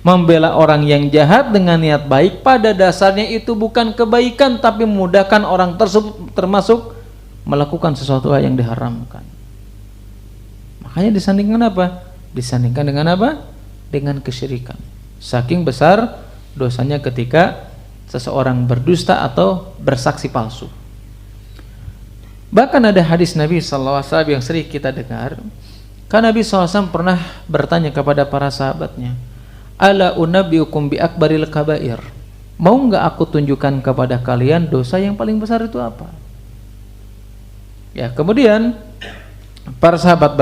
Membela orang yang jahat dengan niat baik, pada dasarnya itu bukan kebaikan, tapi memudahkan orang tersebut, termasuk melakukan sesuatu yang diharamkan. Makanya disandingkan apa? Disandingkan dengan apa? Dengan kesyirikan. Saking besar dosanya ketika seseorang berdusta atau bersaksi palsu. Bahkan ada hadis Nabi SAW yang sering kita dengar. Karena Nabi SAW pernah bertanya kepada para sahabatnya, ala unabbiukum bi akbaril kabair, mau nggak aku tunjukkan kepada kalian dosa yang paling besar itu apa? Ya, kemudian para sahabat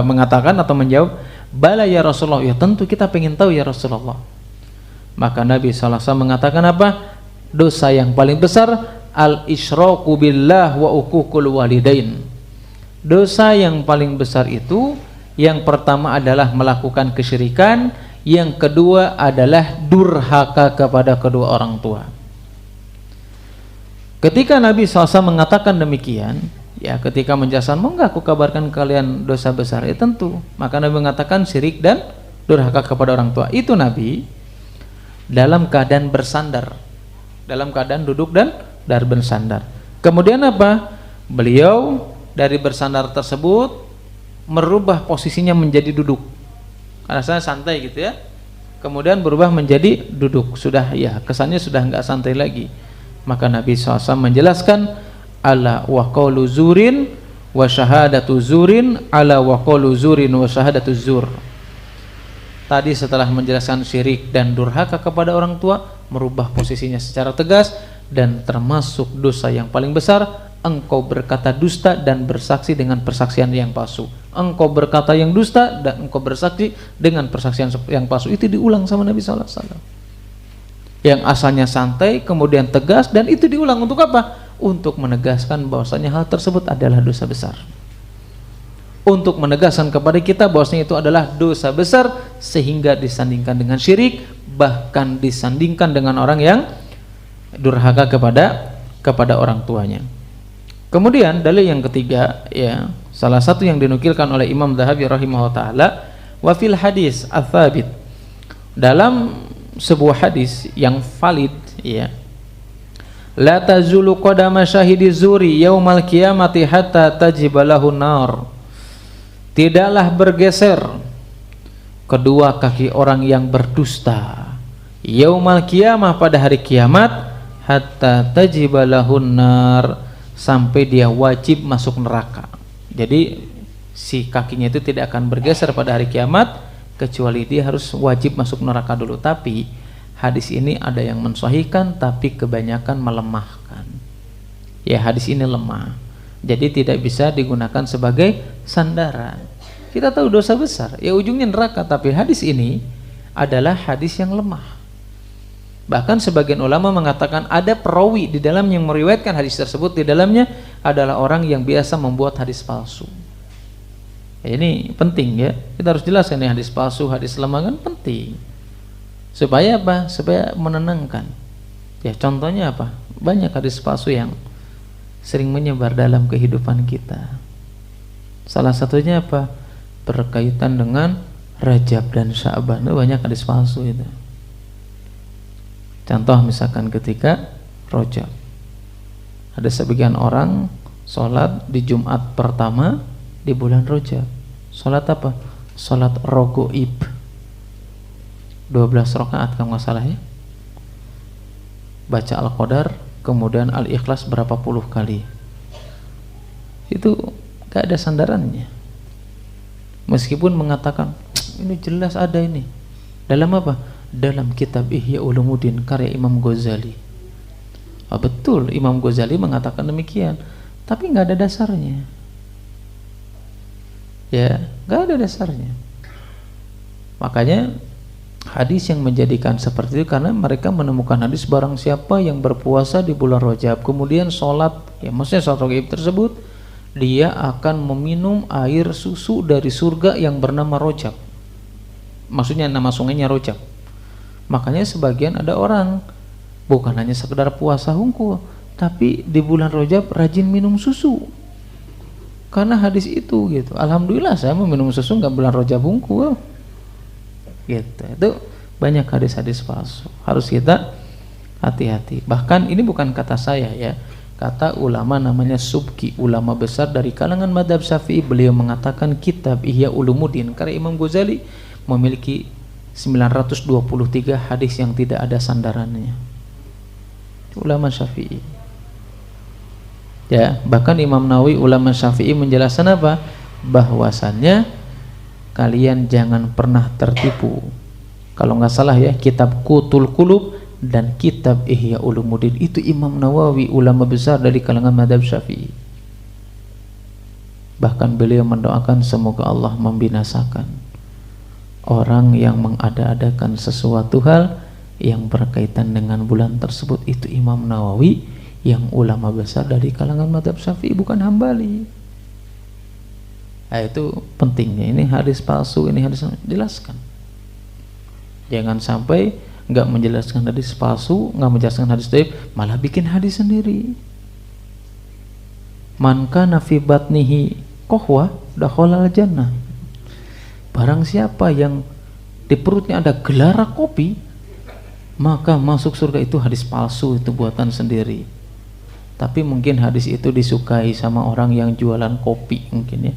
mengatakan atau menjawab, bala ya Rasulullah, ya tentu kita pengen tahu ya Rasulullah. Maka Nabi SAW mengatakan apa? Dosa yang paling besar al-isyraku billah wa uququl walidain. Dosa yang paling besar itu yang pertama adalah melakukan kesyirikan, yang kedua adalah durhaka kepada kedua orang tua. Ketika Nabi SAW mengatakan demikian, ya ketika menjelaskan, mau nggak aku kabarkan kalian dosa besar? Ya tentu. Maka Nabi mengatakan syirik dan durhaka kepada orang tua. Itu Nabi dalam keadaan bersandar, dalam keadaan duduk dan bersandar. Kemudian apa? Beliau dari bersandar tersebut merubah posisinya menjadi duduk. Karena saya santai gitu ya. Kemudian berubah menjadi duduk. Sudah ya, kesannya sudah enggak santai lagi. Maka Nabi SAW menjelaskan, ala wa qaulu zurin wa syahadatu zurin, ala wa qaulu zurin wa syahadatu zur. Tadi setelah menjelaskan syirik dan durhaka kepada orang tua, merubah posisinya secara tegas, dan termasuk dosa yang paling besar, engkau berkata dusta dan bersaksi dengan persaksian yang palsu. Engkau berkata yang dusta dan engkau bersaksi dengan persaksian yang palsu. Itu diulang sama Nabi SAW. Yang asalnya santai kemudian tegas, dan itu diulang untuk apa? Untuk menegaskan bahwasanya hal tersebut adalah dosa besar. Untuk menegaskan kepada kita bahwasanya itu adalah dosa besar, sehingga disandingkan dengan syirik, bahkan disandingkan dengan orang yang durhaka kepada orang tuanya. Kemudian dalil yang ketiga, ya, salah satu yang dinukilkan oleh Imam Dzahabi rahimahullah taala, wa fil hadis ats-tsabit, dalam sebuah hadis yang valid, ya, la tazulu qadama syahidi zuri yaumal qiyamati hatta tajiba lahu nar. Tidaklah bergeser kedua kaki orang yang berdusta yaumal qiyamah, pada hari kiamat, hatta tajiba lahun nar, sampai dia wajib masuk neraka. Jadi si kakinya itu tidak akan bergeser pada hari kiamat kecuali dia harus wajib masuk neraka dulu. Tapi hadis ini ada yang mensahihkan, tapi kebanyakan melemahkan. Ya, hadis ini lemah, jadi tidak bisa digunakan sebagai sandaran. Kita tahu dosa besar, ya ujungnya neraka, tapi hadis ini adalah hadis yang lemah. Bahkan sebagian ulama mengatakan ada perawi di dalam yang meriwayatkan hadis tersebut, di dalamnya adalah orang yang biasa membuat hadis palsu. Ya, ini penting ya, kita harus jelaskan, ini hadis palsu, hadis lemah kan penting. Supaya apa? Supaya menenangkan. Ya, contohnya apa? Banyak hadis palsu yang sering menyebar dalam kehidupan kita. Salah satunya apa? Berkaitan dengan Rajab dan Sya'ban. Banyak hadis palsu itu. Contoh misalkan ketika Rajab, ada sebagian orang sholat di Jumat pertama di bulan Rajab. Sholat apa? Sholat rogoib, 12 rakaat kalau nggak salah ya. Baca Al-Qadar, kemudian Al-Ikhlas berapa puluh kali. Itu gak ada sandarannya. Meskipun mengatakan ini jelas ada ini. Dalam apa? Dalam kitab Ihya Ulumuddin karya Imam Ghazali. Oh, betul, Imam Ghazali mengatakan demikian, tapi nggak ada dasarnya. Ya, nggak ada dasarnya. Makanya hadis yang menjadikan seperti itu karena mereka menemukan hadis barang siapa yang berpuasa di bulan Rajab kemudian sholat, ya maksudnya sholat ragib tersebut, dia akan meminum air susu dari surga yang bernama Rajab. Maksudnya nama sungainya Rajab. Makanya sebagian ada orang bukan hanya sekedar puasa hungkul, tapi di bulan Rajab rajin minum susu karena hadis itu gitu. Alhamdulillah saya mau minum susu nggak bulan Rajab hungkul gitu. Itu banyak hadis-hadis palsu, harus kita hati-hati. Bahkan ini bukan kata saya ya, kata ulama namanya Subki, ulama besar dari kalangan madhab Syafi'i. Beliau mengatakan kitab Ihya Ulumuddin karya Imam Ghazali memiliki 923 hadis yang tidak ada sandarannya. ulama Syafi'i. Ya, bahkan Imam Nawawi ulama Syafi'i menjelaskan apa? Bahwasannya kalian jangan pernah tertipu. Kalau nggak salah ya, kitab Qutul Qulub dan kitab Ihya Ulumuddin itu Imam Nawawi ulama besar dari kalangan mazhab Syafi'i. Bahkan beliau mendoakan semoga Allah membinasakan orang yang mengada-adakan sesuatu hal yang berkaitan dengan bulan tersebut. Itu Imam Nawawi yang ulama besar dari kalangan mazhab Syafi'i, bukan Hambali. Nah, itu pentingnya. Ini hadis palsu, ini hadis, jelaskan. Jangan sampai nggak menjelaskan hadis palsu, nggak menjelaskan hadis dhaif, malah bikin hadis sendiri. Man kana fi batnihi qahwa dakhala al-jannah. Barang siapa yang di perutnya ada gelarak kopi, maka masuk surga. Itu hadis palsu, itu buatan sendiri. Tapi mungkin hadis itu disukai sama orang yang jualan kopi mungkin ya.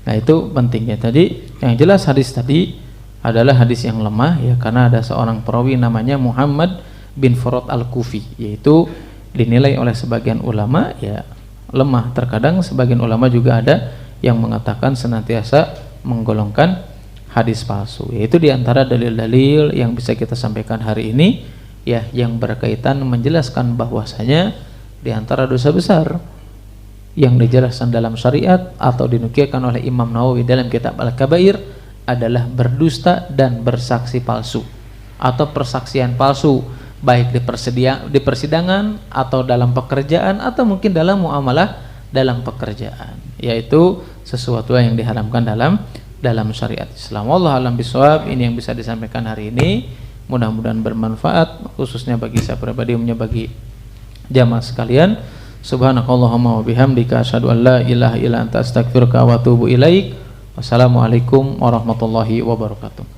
Nah, itu pentingnya. Tadi yang jelas hadis tadi adalah hadis yang lemah ya, karena ada seorang perawi namanya Muhammad bin Farad al-Kufi, yaitu dinilai oleh sebagian ulama ya lemah. Terkadang sebagian ulama juga ada yang mengatakan senantiasa menggolongkan hadis palsu. Yaitu diantara dalil-dalil yang bisa kita sampaikan hari ini ya, yang berkaitan menjelaskan bahwasanya diantara dosa besar yang dijelaskan dalam syariat atau dinukilkan oleh Imam Nawawi dalam kitab Al-Kabair adalah berdusta dan bersaksi palsu atau persaksian palsu, baik di persidangan atau dalam pekerjaan atau mungkin dalam muamalah dalam pekerjaan, yaitu sesuatu yang diharamkan dalam syariat Islam. Wallahu a'lam bishawab. Ini yang bisa disampaikan hari ini, mudah-mudahan bermanfaat khususnya bagi saya pribadi, bagi jamaah sekalian. Subhanakallahumma wa bihamdika asyhadu an la ilaha illa anta astaghfiruka wa atubu ilaik. Wassalamualaikum warahmatullahi wabarakatuh.